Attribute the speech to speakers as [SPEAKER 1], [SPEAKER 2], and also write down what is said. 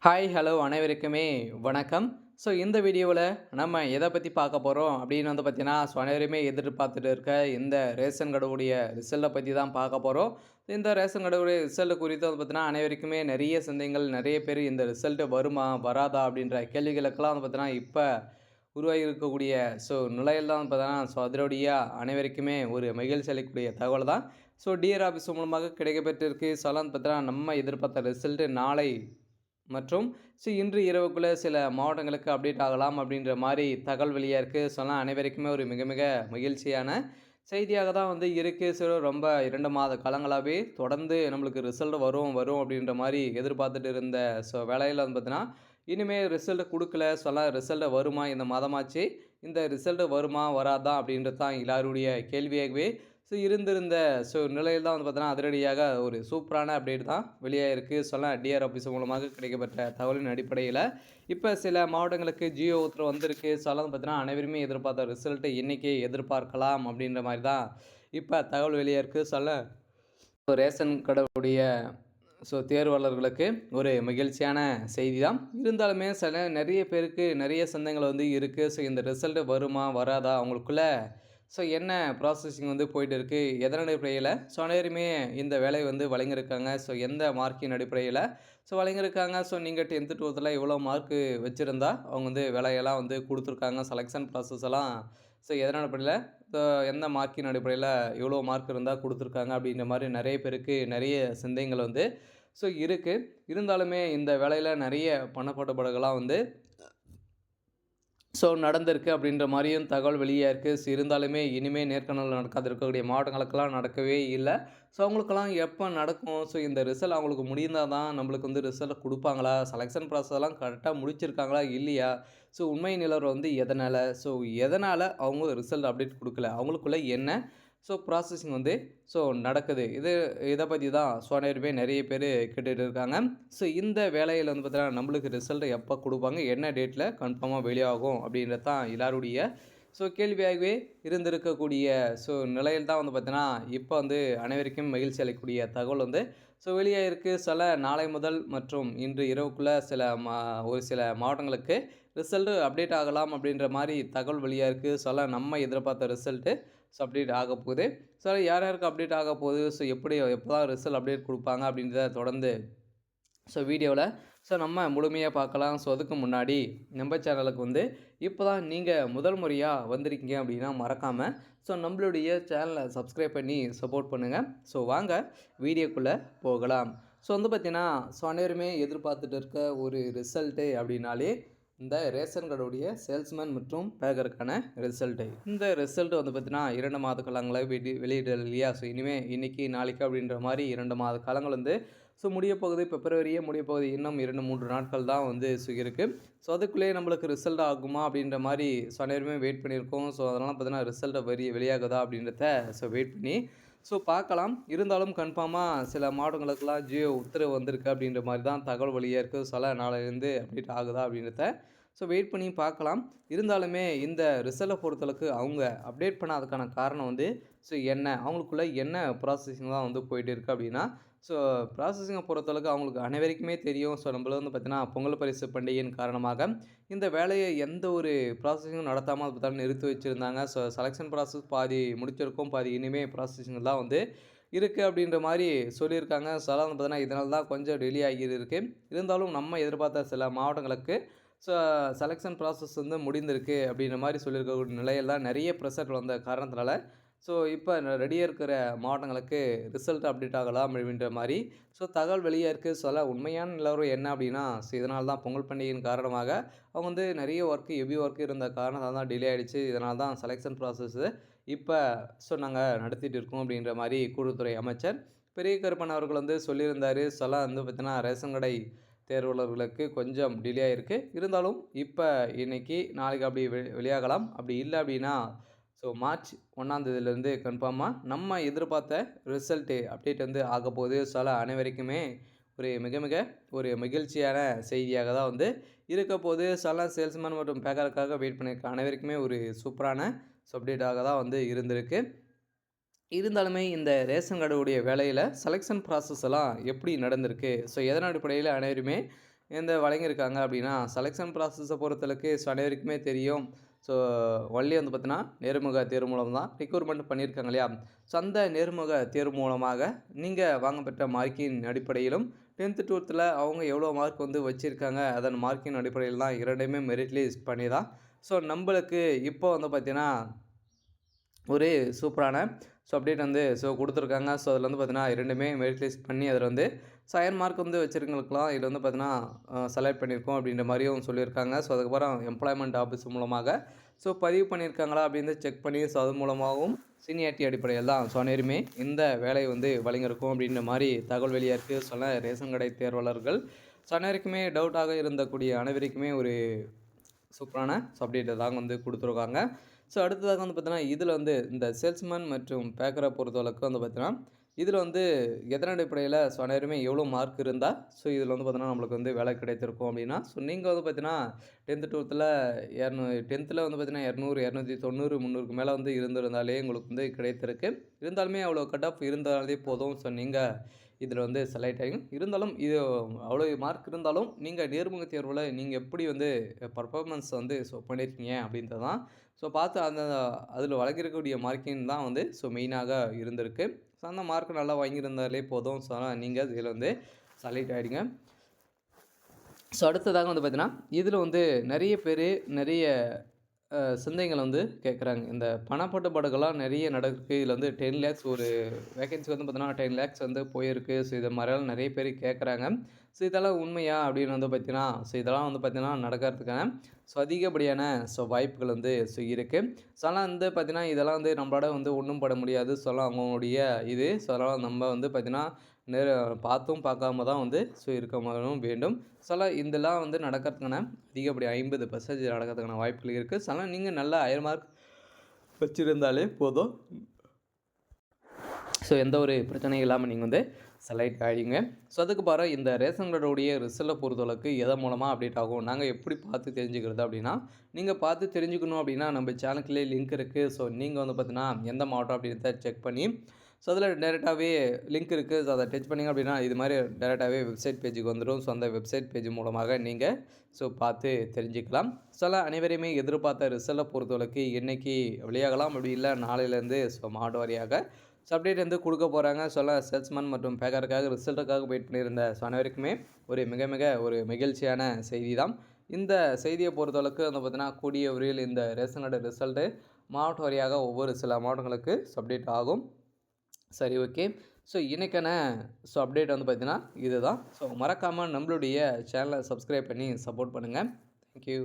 [SPEAKER 1] Hi hello அனைவருக்குமே வணக்கம். So இந்த வீடியோவில் நம்ம எதை பற்றி பார்க்க போகிறோம் அப்படின்னு பார்த்தீங்கன்னா, அனைவருமே எதிர்பார்த்துட்டு இருக்க இந்த ரேஷன் கடையுடைய ரிசல்ட்டை பற்றி தான் பார்க்க போகிறோம். இந்த ரேஷன் கடையுடைய ரிசல்ட் குறித்து பார்த்தீங்கன்னா, அனைவருக்குமே நிறைய சந்தேகங்கள், நிறைய பேர் இந்த ரிசல்ட் வருமா வராதா அப்படின்ற கேள்விகளுக்கெல்லாம் பார்த்தீங்கன்னா இப்போ உருவாகி இருக்கக்கூடிய நிலையில் தான் பார்த்தீங்கன்னா, அதனுடைய அனைவருக்குமே ஒரு மகிழ்ச்சி அளிக்கக்கூடிய தகவல் தான். டிஆர் ஆஃபீஸ் மூலமாக கிடைக்கப்பெற்றிருக்கு. பார்த்தீங்கன்னா நம்ம எதிர்பார்த்த ரிசல்ட் நாளை மற்றும் இன்று இரவுக்குள்ளே சில மாவட்டங்களுக்கு அப்டேட் ஆகலாம் அப்படின்ற மாதிரி தகவல் வெளியாக இருக்குது. அனைவருக்குமே ஒரு மிக மிக மகிழ்ச்சியான செய்தியாக தான் இருக்குது. ரொம்ப 2 மாத காலங்களாகவே தொடர்ந்து நம்மளுக்கு ரிசல்ட் வரும் வரும் அப்படின்ற மாதிரி எதிர்பார்த்துட்டு இருந்த வேலையில் பார்த்தீங்கன்னா, இனிமேல் ரிசல்ட் கொடுக்கல. ரிசல்ட் வருமா, இந்த மாதமாச்சு, இந்த ரிசல்ட் வருமா வராதா அப்படின்றது தான் எல்லாருடைய கேள்வியாகவே இருந்திருந்த நிலையில் தான் பார்த்தீங்கன்னா, அதிரடியாக ஒரு சூப்பரான அப்டேட் தான் வெளியாகிருக்கு. டிஆர் ஆஃபீஸ் மூலமாக கிடைக்கப்பட்ட தகவலின் அடிப்படையில் இப்போ சில மாவட்டங்களுக்கு ஜியோ உத்தரவு வந்திருக்கு. பார்த்தீங்கன்னா, அனைவருமே எதிர்பார்த்த ரிசல்ட்டை இன்றைக்கி எதிர்பார்க்கலாம் அப்படின்ற மாதிரி தான் இப்போ தகவல் வெளியாகிருக்கு. ரேஷன் கடையுடைய தேர்வாளர்களுக்கு ஒரு மகிழ்ச்சியான செய்தி தான். இருந்தாலுமே நிறைய பேருக்கு நிறைய சந்தேகங்கள் இருக்குது. இந்த ரிசல்ட் வருமா வராதா, அவங்களுக்குள்ள என்ன ப்ராசஸிங் போயிட்டு இருக்குது, எதன் அடிப்படையில் அனைவருமே இந்த வேலை வழங்கியிருக்காங்க. எந்த மார்க்கின் அடிப்படையில் வழங்கியிருக்காங்க. நீங்கள் 10th 12th எவ்வளோ மார்க்கு வச்சுருந்தா அவங்க வேலையெல்லாம் கொடுத்துருக்காங்க. செலெக்ஷன் ப்ராசஸ் எல்லாம் எதன் அடிப்படையில், எந்த மார்க்கின் அடிப்படையில் எவ்வளோ மார்க் இருந்தால் கொடுத்துருக்காங்க அப்படின்ற மாதிரி நிறைய பேருக்கு நிறைய சந்தேகங்கள் இருக்குது. இருந்தாலுமே இந்த வேலையில் நிறைய பணப்பட்டுப்பாடுகள்லாம் நடந்திருக்கு அப்படின்ற மாதிரியும் தகவல் வெளியாக இருக்குது. இருந்தாலுமே இனிமேல் நேர்காணல் நடக்காது இருக்கக்கூடிய மாவட்டங்களுக்கெல்லாம் நடக்கவே இல்லை. அவங்களுக்கெல்லாம் எப்போ நடக்கும், இந்த ரிசல்ட் அவங்களுக்கு முடிந்தால் தான் நம்மளுக்கு ரிசல்ட் கொடுப்பாங்களா, செலெக்ஷன் ப்ராசஸ்லாம் கரெக்டாக முடிச்சிருக்காங்களா இல்லையா, உண்மை நிலவரம் எதனால், எதனால் அவங்க ரிசல்ட் அப்டேட் கொடுக்கல, அவங்களுக்குள்ள என்ன ப்ராசஸிங் நடக்குது. இதை பற்றி தான் அனைவருமே நிறைய பேர் கேட்டுகிட்டு இருக்காங்க. இந்த வேலையில் பார்த்தீங்கன்னா, நம்மளுக்கு ரிசல்ட் எப்போ கொடுப்பாங்க, என்ன டேட்டில் கன்ஃபார்மாக வெளியாகும் அப்படின்றது தான் எல்லாருடைய கேள்வியாகவே இருந்திருக்கக்கூடிய நிலையில் தான் பார்த்தீங்கன்னா, இப்போ அனைவருக்கும் மகிழ்ச்சி அளிக்கக்கூடிய தகவல் வெளியாக இருக்குது. நாளை முதல் மற்றும் இன்று இரவுக்குள்ளே ஒரு சில மாவட்டங்களுக்கு ரிசல்ட்டு அப்டேட் ஆகலாம் அப்படின்ற மாதிரி தகவல் வெளியாக இருக்குது. நம்ம எதிர்பார்த்த ரிசல்ட்டு அப்டேட் ஆக போகுது. யார் யாருக்கு அப்டேட் ஆக போகுது, எப்போ தான் ரிசல்ட் அப்டேட் கொடுப்பாங்க அப்படின்றத தொடர்ந்து வீடியோவில் நம்ம முழுமையாக பார்க்கலாம். அதுக்கு முன்னாடி நம்ம சேனலுக்கு இப்போ தான் நீங்கள் முதல் முறையாக வந்திருக்கீங்க அப்படின்னா மறக்காமல் நம்மளுடைய சேனலை சப்ஸ்கிரைப் பண்ணி சப்போர்ட் பண்ணுங்கள். வாங்க வீடியோக்குள்ளே போகலாம். பார்த்தீங்கன்னா, அனைவருமே எதிர்பார்த்துட்டு இருக்க ஒரு ரிசல்ட்டு அப்படின்னாலே இந்த ரேஷன் கடையுடைய சேல்ஸ்மேன் மற்றும் பேக்கருக்கான ரிசல்ட்டு. இந்த ரிசல்ட் பார்த்தீங்கன்னா 2 மாத காலங்களாக வெளியிடல் இல்லையா. இனிமேல் இன்றைக்கி நாளைக்கு அப்படின்ற மாதிரி 2 மாத காலங்கள் முடிய போகுது. பிப்ரவரியே முடிய போகுது. இன்னும் 2-3 நாட்கள் தான் இருக்குது. அதுக்குள்ளேயே நம்மளுக்கு ரிசல்ட் ஆகுமா அப்படின்ற மாதிரி அனைவருமே வெயிட் பண்ணியிருக்கோம். அதனால் பார்த்தீங்கன்னா ரிசல்ட்டை வெளியாகுதா அப்படின்றத வெயிட் பண்ணி பார்க்கலாம். இருந்தாலும் கன்ஃபார்மாக சில மாவட்டங்களுக்கெல்லாம் ஜியோ உத்தரவு வந்திருக்கு அப்படின்ற மாதிரி தான் தகவல் வெளியாக இருக்குது. நாளையிலேருந்து அப்டேட் ஆகுதா அப்படின்றத வெயிட் பண்ணி பார்க்கலாம். இருந்தாலுமே இந்த ரிசல்ட்டை பொறுத்தளவுக்கு அவங்க அப்டேட் பண்ணாததுக்கான காரணம் என்ன, அவங்களுக்குள்ள என்ன ப்ராசஸிங் தான் போயிட்டு இருக்குது அப்படின்னா, ப்ராசஸிங்கை பொறுத்தளவுக்கு அவங்களுக்கு அனைவருக்குமே தெரியும். நம்மள பார்த்தீங்கன்னா பொங்கல் பரிசு பண்டிகையின் காரணமாக இந்த வேலையை எந்த ஒரு ப்ராசஸிங்கும் நடத்தாமல் பார்த்தாலும் நிறுத்தி வச்சுருந்தாங்க. செலெக்ஷன் ப்ராசஸ் பாதி முடிச்சிருக்கோம், பாதி இனிமேல் ப்ராசஸிங் தான் இருக்குது அப்படின்ற மாதிரி சொல்லியிருக்காங்க. பார்த்தீங்கன்னா இதனால தான் கொஞ்சம் டிலே ஆகியிருக்கு. இருந்தாலும் நம்ம எதிர்பார்த்த சில மாவட்டங்களுக்கு செலெக்ஷன் ப்ராசஸ் முடிந்திருக்கு அப்படின்ற மாதிரி சொல்லியிருக்கக்கூடிய நிலையில் தான் நிறைய ப்ரெஷர் வந்த காரணத்தினால இப்போ ரெடியாக இருக்கிற மாவட்டங்களுக்கு ரிசல்ட் அப்டேட் ஆகலாம் அப்படின்ற மாதிரி தகவல் வெளியாக இருக்குது. உண்மையான நிலவரம் என்ன அப்படின்னா, இதனால் தான் பொங்கல் பண்டிகையின் காரணமாக அவங்க நிறைய ஒர்க்கு ஹெவி ஒர்க்கு இருந்த காரணத்தால் தான் டிலே ஆகிடுச்சு. இதனால் தான் செலெக்ஷன் ப்ராசஸ்ஸு இப்போ நாங்கள் நடத்திட்டு இருக்கோம் அப்படின்ற மாதிரி கூட்டுறவுத்துறை அமைச்சர் பெரிய கருப்பன் அவர்கள் சொல்லியிருந்தார். பார்த்தீங்கன்னா ரேஷன் கடை தேர்வாளர்களுக்கு கொஞ்சம் டிலே ஆகிருக்கு. இருந்தாலும் இப்போ இன்றைக்கி நாளைக்கு அப்படி வெளியாகலாம். அப்படி இல்லை அப்படின்னா மார்ச் 1ஆம் தேதியிலேருந்து கன்ஃபார்மாக நம்ம எதிர்பார்த்த ரிசல்ட்டு அப்டேட் ஆக போகுது. அனைவருக்குமே ஒரு மிக மிக ஒரு மகிழ்ச்சியான செய்தியாக தான் இருக்க போகுது. சேல்ஸ்மேன் மற்றும் பேக்கருக்காக வெயிட் பண்ணியிருக்க அனைவருக்குமே ஒரு சூப்பரான அப்டேட்டாக தான் இருந்திருக்கு. இருந்தாலுமே இந்த ரேஷன் கார்டுடைய வேலையில் செலெக்ஷன் ப்ராசஸ் எல்லாம் எப்படி நடந்திருக்கு, எதன் அடிப்படையில் அனைவருமே வழங்கியிருக்காங்க அப்படின்னா, செலக்ஷன் ப்ராசஸை பொறுத்தளவுக்கு ஸோ அனைவருக்குமே தெரியும். ஸோ ஒன்லி வந்து பார்த்தீங்கன்னா, நேர்முக தேர்வு மூலம் தான் ரிக்ரூட்மெண்ட் பண்ணியிருக்காங்க இல்லையா? ஸோ அந்த நேர்முக தேர்வு மூலமாக நீங்க வாங்க பெற்ற மார்க்கின் அடிப்படையிலும், 10த், 12ல அவங்க எவ்வளோ மார்க் வந்து வச்சிருக்காங்க, அதன் மார்க்கின் அடிப்படையில் தான் 2மே மெரிட் லிஸ்ட் பண்ணி தான் ஸோ நம்பளுக்கு இப்போ வந்து பார்த்தீங்கன்னா ஒரு சூப்பரான அப்டேட் வந்து குடுத்துருக்காங்க. அதில வந்து பார்த்தீங்கன்னா, 2மே மெரிட் லிஸ்ட் பண்ணி அதில வந்து ஹையர் மார்க் வந்து வச்சிருக்கவங்களுக்குலாம் இதில வந்து பார்த்தீங்கன்னா, செலக்ட் பண்ணியிருக்கோம் அப்படின்ற மாரியும் சொல்லியிருக்காங்க. அதுக்கப்புறம் எம்ப்ளாய்மென்ட் ஆஃபீஸ் மூலமாக பதிவு பண்ணியிருக்காங்களா அப்படின்னு செக் பண்ணி அது மூலமாகவும் சீனியாரிட்டி அடிப்படையில் தான் அனைவருமே இந்த வேலை வந்து வழங்கியிருக்கும் அப்படின்ற மாரி தகவல் வெளியாயிருக்கு. ரேஷன் கடை தேர்வாளர்கள் அனைவருக்குமே டவுட்டாக இருந்தக்கூடிய அனைவருக்குமே ஒரு சூப்பரான அப்டேட்ட தாங்க வந்து குடுத்துருக்காங்க. அடுத்ததாக வந்து பார்த்தீங்கன்னா, இதில வந்து இந்த சேல்ஸ்மேன் மற்றும் பேக்கர பொறுத்தளவுக்கு வந்து பார்த்தீங்கன்னா, இதில வந்து எதன் அடிப்படையில அனைவருமே எவ்வளோ மார்க் இருந்தா, இதில வந்து பார்த்தீங்கன்னா, நம்மளுக்கு வந்து வேலை கிடைத்திருக்கும் அப்படின்னா, நீங்க வந்து பார்த்தீங்கன்னா 10த், 12ல 10த்ல வந்து பார்த்தீங்கன்னா 200, 290, 300க்கு மேல வந்து இருந்திருந்தாலே உங்களுக்கு வந்து கிடைத்திருக்கு. இருந்தாலுமே அவ்வளோ கட் ஆஃப் இருந்தாலே போதும். நீங்க இதில வந்து செலக்ட் ஆகியும் இருந்தாலும் இது அவ்வளோ மார்க் இருந்தாலும், நீங்க நேர்முக தேர்வுல நீங்க எப்படி வந்து பெர்ஃபார்மன்ஸ் வந்து பண்ணியிருக்கீங்க அப்படின்றது தான். பார்த்து அந்த அதில வழங்கியிருக்கக்கூடிய மார்க்கிங் தான் வந்து மெயினாக இருந்திருக்கு. அந்த மார்க் நல்லா வாங்கியிருந்தாலே போதும். அதனால நீங்க இதில வந்து செலக்ட் ஆயிடுங்க. அடுத்ததாக வந்து பார்த்தீங்கன்னா, இதில வந்து நெறைய பேரு நெறைய சிந்தைகள் வந்து கேட்குறாங்க. இந்த பணப்பட்டுப்பாடுகள்லாம் நெறைய நடக்குது. இதில வந்து 10 லேக்ஸ் ஒரு வேக்கன்சி வந்து பார்த்தீங்கன்னா, 10 லேக்ஸ் வந்து போயிருக்கு. இது மாரிலாம் நெறைய பேர் கேட்குறாங்க. இதெல்லாம் உண்மையா? அப்படின்னு வந்து பார்த்தீங்கன்னா, இதெல்லாம் வந்து பார்த்தீங்கன்னா நடக்கிறதுக்கான அதிகப்படியான வாய்ப்புகள் வந்து இருக்கு. ஆனா வந்து பார்த்தீங்கன்னா, இதெல்லாம் வந்து நம்மளால வந்து ஒண்ணும் பண்ண முடியாது. அவங்களுடைய இது. அதனால நம்ம வந்து பார்த்தீங்கன்னா, நேர பார்த்தும் பார்க்காம தான் வந்து இருக்கவும் வேண்டும். இதெல்லாம் வந்து நடக்கிறதுக்கான அதிகப்படி 50% நடக்கிறதுக்கான வாய்ப்புகள் இருக்கு. நீங்க நல்லா ஹையர் மார்க் வச்சிருந்தாலே போதும். எந்த ஒரு பிரச்சனையும் இல்லாம நீங்க வந்து செலக்ட் ஆயிடுங்க. அதுக்கு பாரு இந்த ரேஷன் கார்டுடைய ரிசல்ட்ட பொறுத்தளவுக்கு எதன் மூலமா அப்டேட் ஆகும்? நாங்க எப்படி பார்த்து தெரிஞ்சுக்கிறது அப்படின்னா, நீங்க பார்த்து தெரிஞ்சுக்கணும் அப்படின்னா, நம்ம சேனலுக்குள்ளே லிங்க் இருக்கு. நீங்க வந்து பார்த்தீங்கன்னா, எந்த மாவட்டம் அப்படின்றத செக் பண்ணி, அதில டைரக்ட்டாவே லிங்க் இருக்கு. அத டச் பண்ணீங்க அப்படின்னா, இது மாரி டைரக்ட்டாவே வெப்சைட் பேஜுக்கு வந்துரும். அந்த வெப்சைட் பேஜ் மூலமாக நீங்க பார்த்து தெரிஞ்சுக்கலாம். அனைவரையுமே எதிர்பார்த்த ரிசல்ட்ட பொறுத்தளவுக்கு இன்னைக்கு வெளியாகலாம். அப்படி இல்ல நாளையிலேருந்து மாவட்ட வாரியாக அப்டேட் வந்து குடுக்க போறாங்க. சேல்ஸ்மேன் மற்றும் பேக்கருக்காக ரிசல்ட்டுக்காக வெயிட் பண்ணியிருந்த அனைவருக்குமே ஒரு மிக மிக ஒரு மகிழ்ச்சியான செய்தி தான். இந்த செய்திய பொறுத்தளவுக்கு வந்து பார்த்தீங்கன்னா, கூடிய விரைவில் இந்த ரேஷன் கார்டு ரிசல்ட்டு மாவட்ட வாரியாக ஒவ்வொரு சில மாவட்டங்களுக்கு அப்டேட் ஆகும். சரி, ஓகே. இன்னைக்கான அப்டேட் வந்து பார்த்தீங்கன்னா இதுதான். மறக்காம நம்மளுடைய சேனலை சப்ஸ்கிரைப் பண்ணி சப்போர்ட் பண்ணுங்க. Thank you.